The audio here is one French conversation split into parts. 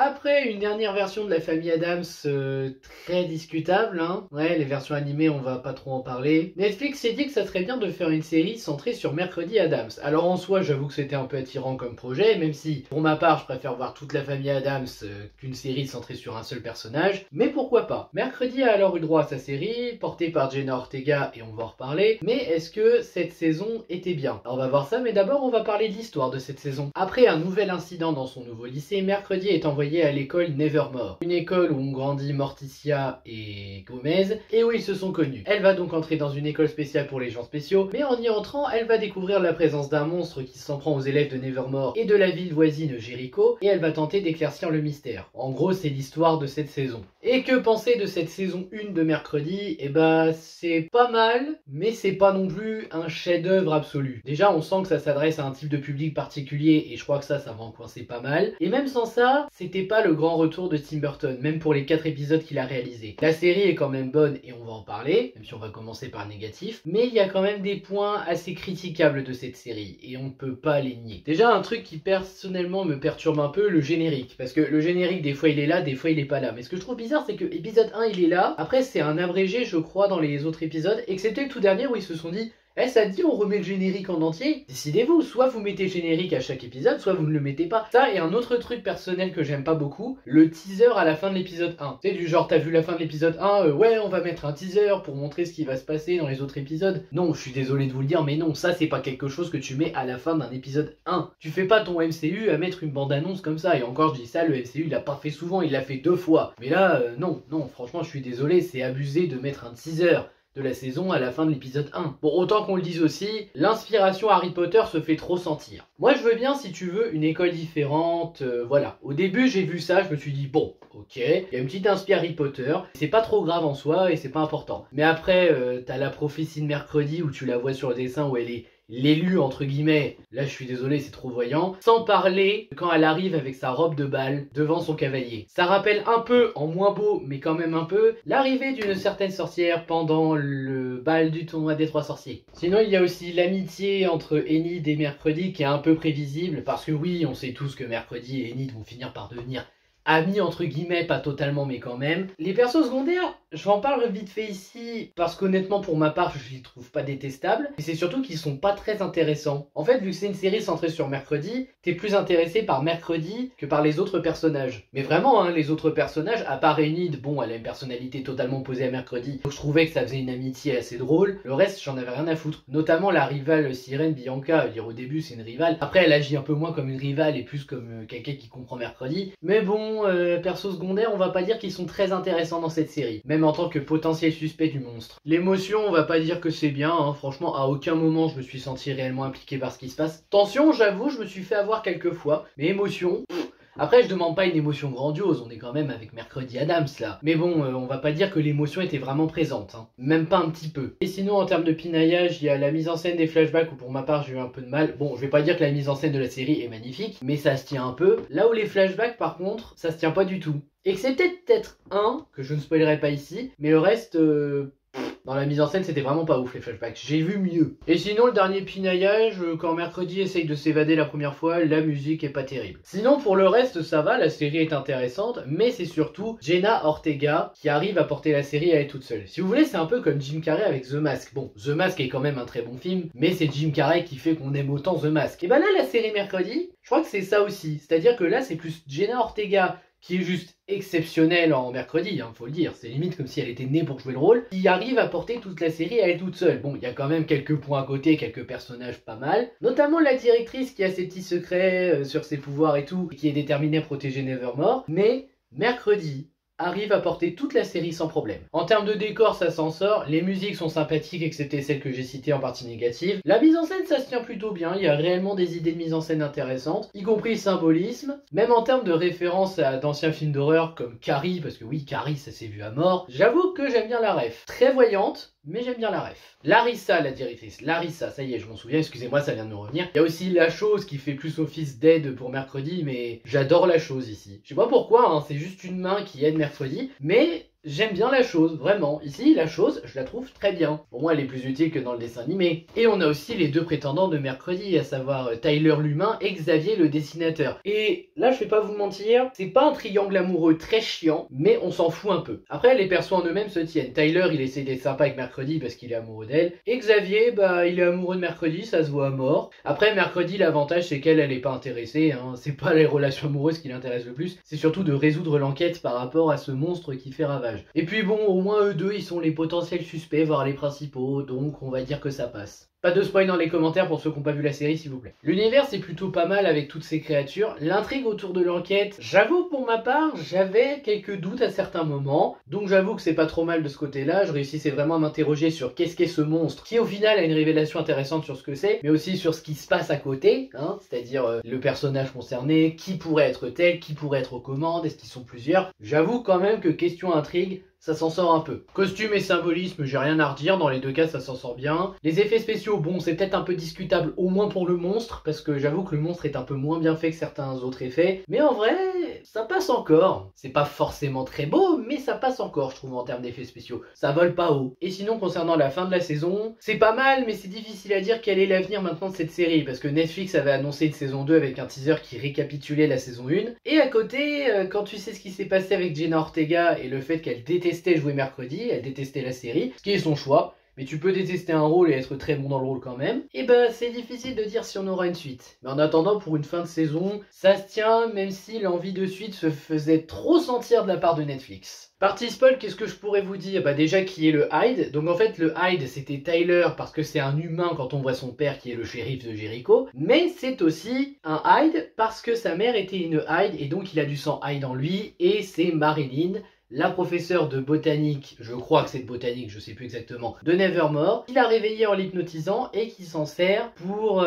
Après une dernière version de la famille Addams très discutable, hein. Ouais, les versions animées, on va pas trop en parler. Netflix s'est dit que ça serait bien de faire une série centrée sur Mercredi Addams. Alors en soi, j'avoue que c'était un peu attirant comme projet, même si pour ma part, je préfère voir toute la famille Addams qu'une série centrée sur un seul personnage. Mais pourquoi pas? Mercredi a alors eu droit à sa série, portée par Jenna Ortega, et on va en reparler. Mais est-ce que cette saison était bien? Alors on va voir ça, mais d'abord on va parler de l'histoire de cette saison. Après un nouvel incident dans son nouveau lycée, Mercredi est envoyé à l'école Nevermore, une école où ont grandi Morticia et Gomez et où ils se sont connus. Elle va donc entrer dans une école spéciale pour les gens spéciaux, mais en y entrant, elle va découvrir la présence d'un monstre qui s'en prend aux élèves de Nevermore et de la ville voisine Jericho, et elle va tenter d'éclaircir le mystère. En gros, c'est l'histoire de cette saison. Et que penser de cette saison 1 de Mercredi? Eh bah, c'est pas mal, mais c'est pas non plus un chef-d'œuvre absolu. Déjà, on sent que ça s'adresse à un type de public particulier, et je crois que ça va en coincer pas mal. Et même sans ça, c'était pas le grand retour de Tim Burton, même pour les 4 épisodes qu'il a réalisés. La série est quand même bonne, et on va en parler, même si on va commencer par négatif, mais il y a quand même des points assez critiquables de cette série, et on ne peut pas les nier. Déjà, un truc qui personnellement me perturbe un peu, le générique, parce que le générique, des fois il est là, des fois il est pas là. Mais ce que je trouve bizarre, c'est que épisode 1 il est là, après c'est un abrégé je crois dans les autres épisodes, excepté le tout dernier où ils se sont dit eh, ça te dit on remet le générique en entier? Décidez-vous, soit vous mettez le générique à chaque épisode, soit vous ne le mettez pas. Ça, et un autre truc personnel que j'aime pas beaucoup, le teaser à la fin de l'épisode 1. Tu sais, du genre, t'as vu la fin de l'épisode 1, ouais, on va mettre un teaser pour montrer ce qui va se passer dans les autres épisodes. Non, je suis désolé de vous le dire, mais non, ça c'est pas quelque chose que tu mets à la fin d'un épisode 1. Tu fais pas ton MCU à mettre une bande-annonce comme ça, et encore je dis ça, le MCU il l'a pas fait souvent, il l'a fait 2 fois. Mais là, non, franchement je suis désolé, c'est abusé de mettre un teaser de la saison à la fin de l'épisode 1. Bon, autant qu'on le dise aussi, l'inspiration Harry Potter se fait trop sentir. Moi, je veux bien, si tu veux, une école différente, voilà. Au début, j'ai vu ça, je me suis dit, bon, ok, il y a une petite inspi Harry Potter, c'est pas trop grave en soi et c'est pas important. Mais après, t'as la prophétie de Mercredi où tu la vois sur le dessin où elle est l'élu entre guillemets, là je suis désolé c'est trop voyant, sans parler quand elle arrive avec sa robe de bal devant son cavalier. Ça rappelle un peu, en moins beau mais quand même un peu, l'arrivée d'une certaine sorcière pendant le bal du tournoi des 3 sorciers. Sinon il y a aussi l'amitié entre Enid et Mercredi qui est un peu prévisible, parce que oui on sait tous que Mercredi et Enid vont finir par devenir amis entre guillemets, pas totalement mais quand même. Les persos secondaires, j'en parle vite fait ici parce qu'honnêtement pour ma part je les trouve pas détestables, et c'est surtout qu'ils sont pas très intéressants. En fait vu que c'est une série centrée sur Mercredi, t'es plus intéressé par Mercredi que par les autres personnages. Mais vraiment hein, les autres personnages, à part Enid, bon elle a une personnalité totalement opposée à Mercredi, donc je trouvais que ça faisait une amitié assez drôle. Le reste j'en avais rien à foutre, notamment la rivale sirène Bianca, dire au début c'est une rivale, après elle agit un peu moins comme une rivale et plus comme quelqu'un qui comprend Mercredi, mais bon persos secondaires, on va pas dire qu'ils sont très intéressants dans cette série, même en tant que potentiel suspect du monstre. L'émotion, on va pas dire que c'est bien, hein. Franchement, à aucun moment je me suis senti réellement impliqué par ce qui se passe. Tension, j'avoue, je me suis fait avoir quelques fois, mais émotion... Après, je demande pas une émotion grandiose, on est quand même avec Mercredi Addams là. Mais bon, on va pas dire que l'émotion était vraiment présente, hein. Même pas un petit peu. Et sinon, en termes de pinaillage, il y a la mise en scène des flashbacks où pour ma part j'ai eu un peu de mal. Bon, je vais pas dire que la mise en scène de la série est magnifique, mais ça se tient un peu. Là où les flashbacks par contre, ça se tient pas du tout. Excepté peut-être un, que je ne spoilerai pas ici, mais le reste... dans la mise en scène, c'était vraiment pas ouf les flashbacks. J'ai vu mieux. Et sinon, le dernier pinaillage, quand Mercredi essaye de s'évader la première fois, la musique est pas terrible. Sinon, pour le reste, ça va, la série est intéressante, mais c'est surtout Jenna Ortega qui arrive à porter la série à elle toute seule. Si vous voulez, c'est un peu comme Jim Carrey avec The Mask. Bon, The Mask est quand même un très bon film, mais c'est Jim Carrey qui fait qu'on aime autant The Mask. Et bah là, la série Mercredi, je crois que c'est ça aussi. C'est-à-dire que là, c'est plus Jenna Ortega qui est juste exceptionnelle en Mercredi, hein, faut le dire, c'est limite comme si elle était née pour jouer le rôle, qui arrive à porter toute la série à elle toute seule. Bon, il y a quand même quelques points à côté, quelques personnages pas mal, notamment la directrice qui a ses petits secrets sur ses pouvoirs et tout, et qui est déterminée à protéger Nevermore, mais Mercredi arrive à porter toute la série sans problème. En termes de décor, ça s'en sort, les musiques sont sympathiques excepté celles que j'ai citées en partie négatives. La mise en scène, ça se tient plutôt bien, il y a réellement des idées de mise en scène intéressantes, y compris le symbolisme, même en termes de référence à d'anciens films d'horreur comme Carrie, parce que oui, Carrie, ça s'est vu à mort. J'avoue que j'aime bien la ref. Très voyante, mais j'aime bien la ref. Larissa, la directrice. Larissa, ça y est, je m'en souviens, excusez-moi, ça vient de me revenir. Il y a aussi La Chose qui fait plus office d'aide pour Mercredi, mais j'adore La Chose ici. Je sais pas pourquoi, hein, c'est juste une main qui aide Mercredi, mais j'aime bien la chose, vraiment. Ici, la chose, je la trouve très bien. Pour moi, elle est plus utile que dans le dessin animé. Et on a aussi les deux prétendants de mercredi, à savoir Tyler l'humain et Xavier le dessinateur. Et là, je vais pas vous mentir, c'est pas un triangle amoureux très chiant, mais on s'en fout un peu. Après, les persos en eux-mêmes se tiennent. Tyler, il essaie d'être sympa avec mercredi parce qu'il est amoureux d'elle. Et Xavier, bah, il est amoureux de mercredi, ça se voit à mort. Après, mercredi, l'avantage, c'est qu'elle, elle est pas intéressée, hein. C'est pas les relations amoureuses qui l'intéressent le plus, c'est surtout de résoudre l'enquête par rapport à ce monstre qui fait ravage. Et puis bon, au moins eux deux, ils sont les potentiels suspects, voire les principaux, donc on va dire que ça passe. Pas de spoil dans les commentaires pour ceux qui n'ont pas vu la série, s'il vous plaît. L'univers, c'est plutôt pas mal avec toutes ces créatures. L'intrigue autour de l'enquête, j'avoue pour ma part, j'avais quelques doutes à certains moments. Donc j'avoue que c'est pas trop mal de ce côté-là. Je réussissais vraiment à m'interroger sur qu'est-ce qu'est ce monstre, qui au final a une révélation intéressante sur ce que c'est, mais aussi sur ce qui se passe à côté, hein, c'est-à-dire le personnage concerné, qui pourrait être tel, qui pourrait être aux commandes, est-ce qu'ils sont plusieurs. J'avoue quand même que question intrigue, ça s'en sort un peu. Costume et symbolisme, j'ai rien à redire, dans les deux cas ça s'en sort bien. Les effets spéciaux, bon c'est peut-être un peu discutable, au moins pour le monstre, parce que j'avoue que le monstre est un peu moins bien fait que certains autres effets. Mais en vrai, ça passe encore. C'est pas forcément très beau, mais ça passe encore je trouve en termes d'effets spéciaux. Ça vole pas haut. Et sinon concernant la fin de la saison, c'est pas mal, mais c'est difficile à dire quel est l'avenir maintenant de cette série, parce que Netflix avait annoncé une saison 2 avec un teaser qui récapitulait la saison 1. Et à côté, quand tu sais ce qui s'est passé avec Jenna Ortega et le fait qu'elle détestait jouer mercredi, elle détestait la série, ce qui est son choix, mais tu peux détester un rôle et être très bon dans le rôle quand même, et bah c'est difficile de dire si on aura une suite. Mais en attendant, pour une fin de saison, ça se tient, même si l'envie de suite se faisait trop sentir de la part de Netflix. Partie spoil, qu'est-ce que je pourrais vous dire? Bah déjà qui est le Hyde. Donc en fait le Hyde c'était Tyler parce que c'est un humain quand on voit son père qui est le shérif de Jericho. Mais c'est aussi un Hyde parce que sa mère était une Hyde et donc il a du sang Hyde en lui. Et c'est Marilyn, la professeure de botanique, je crois que c'est de botanique, je sais plus exactement, de Nevermore, qui l'a réveillée en l'hypnotisant et qui s'en sert pour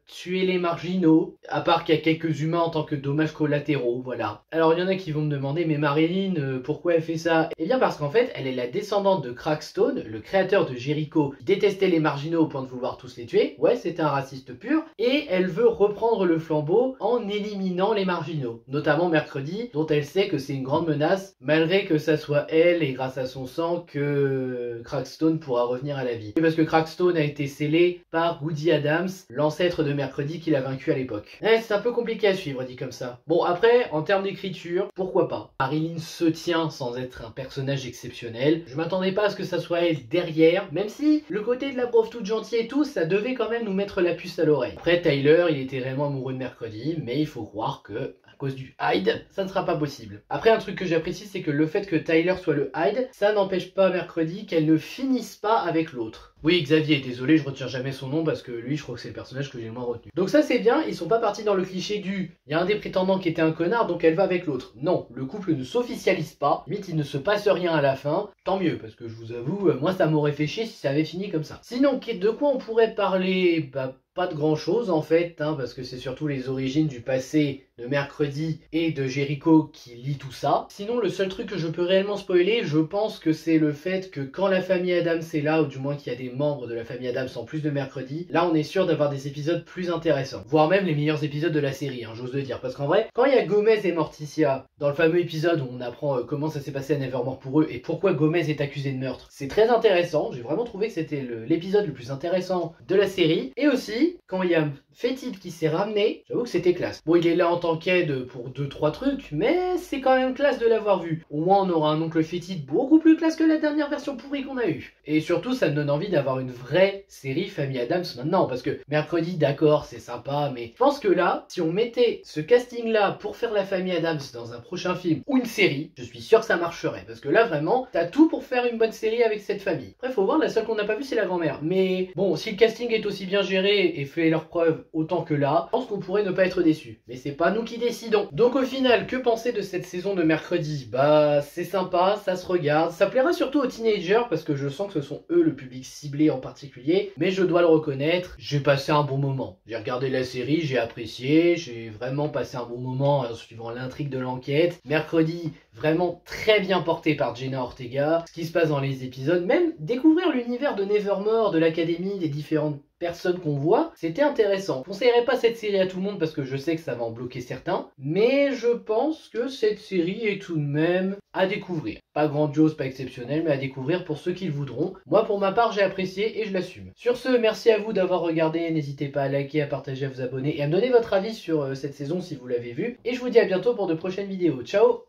tuer les marginaux, à part qu'il y a quelques humains en tant que dommages collatéraux, voilà. Alors il y en a qui vont me demander, mais Marilyn, pourquoi elle fait ça? Eh bien parce qu'en fait, elle est la descendante de Crackstone, le créateur de Jericho, qui détestait les marginaux au point de vouloir tous les tuer, ouais c'est un raciste pur, et elle veut reprendre le flambeau en éliminant les marginaux, notamment Mercredi, dont elle sait que c'est une grande menace, malgré que ça soit elle et grâce à son sang que Crackstone pourra revenir à la vie. Et parce que Crackstone a été scellé par Woody Adams, l'ancêtre de Mercredi qui l'a vaincu à l'époque. C'est un peu compliqué à suivre dit comme ça. Bon après, en termes d'écriture, pourquoi pas. Marilyn se tient sans être un personnage exceptionnel. Je m'attendais pas à ce que ça soit elle derrière, même si le côté de la prof toute gentille et tout, ça devait quand même nous mettre la puce à l'oreille. Après Tyler, il était réellement amoureux de Mercredi, mais il faut croire que à cause du Hyde, ça ne sera pas possible. Après, un truc que j'apprécie, c'est que le fait que Tyler soit le Hyde, ça n'empêche pas Mercredi qu'elle ne finisse pas avec l'autre. Oui, Xavier, désolé, je retiens jamais son nom parce que lui, je crois que c'est le personnage que j'ai le moins retenu. Donc ça, c'est bien, ils sont pas partis dans le cliché du « il y a un des prétendants qui était un connard, donc elle va avec l'autre ». Non, le couple ne s'officialise pas, limite il ne se passe rien à la fin, tant mieux, parce que je vous avoue, moi ça m'aurait fait chier si ça avait fini comme ça. Sinon, de quoi on pourrait parler? Bah, pas de grand chose en fait, hein, parce que c'est surtout les origines du passé de Mercredi et de Jericho qui lit tout ça. Sinon, le seul truc que je peux réellement spoiler, je pense que c'est le fait que quand la famille Adams est là, ou du moins qu'il y a des membres de la famille Adams en plus de Mercredi, là on est sûr d'avoir des épisodes plus intéressants. Voire même les meilleurs épisodes de la série, hein, j'ose le dire. Parce qu'en vrai, quand il y a Gomez et Morticia, dans le fameux épisode où on apprend comment ça s'est passé à Nevermore pour eux et pourquoi Gomez est accusé de meurtre, c'est très intéressant. J'ai vraiment trouvé que c'était l'épisode le plus intéressant de la série. Et aussi, quand il y a Fétide qui s'est ramené, j'avoue que c'était classe. Bon, il est là en tant qu'aide pour 2-3 trucs, mais c'est quand même classe de l'avoir vu. Au moins, on aura un oncle Fétide beaucoup plus classe que la dernière version pourrie qu'on a eue. Et surtout, ça me donne envie d'avoir une vraie série Famille Adams maintenant, parce que Mercredi, d'accord, c'est sympa, mais je pense que là, si on mettait ce casting-là pour faire la Famille Adams dans un prochain film ou une série, je suis sûr que ça marcherait, parce que là, vraiment, t'as tout pour faire une bonne série avec cette famille. Après, faut voir, la seule qu'on n'a pas vue, c'est la grand-mère. Mais bon, si le casting est aussi bien géré et fait leurs preuves autant que là, je pense qu'on pourrait ne pas être déçu. Mais c'est pas nous qui décidons. Donc au final, que penser de cette saison de Mercredi? Bah c'est sympa, ça se regarde, ça plaira surtout aux teenagers parce que je sens que ce sont eux le public ciblé en particulier, mais je dois le reconnaître, j'ai passé un bon moment. J'ai regardé la série, j'ai apprécié, j'ai vraiment passé un bon moment en suivant l'intrigue de l'enquête. Mercredi, vraiment très bien porté par Jenna Ortega, ce qui se passe dans les épisodes, même découvrir l'univers de Nevermore, de l'académie, des différentes personnes qu'on voit, c'était intéressant. Je conseillerais pas cette série à tout le monde parce que je sais que ça va en bloquer certains, mais je pense que cette série est tout de même à découvrir. Pas grandiose, pas exceptionnelle, mais à découvrir pour ceux qui le voudront. Moi, pour ma part, j'ai apprécié et je l'assume. Sur ce, merci à vous d'avoir regardé. N'hésitez pas à liker, à partager, à vous abonner et à me donner votre avis sur cette saison si vous l'avez vue. Et je vous dis à bientôt pour de prochaines vidéos. Ciao!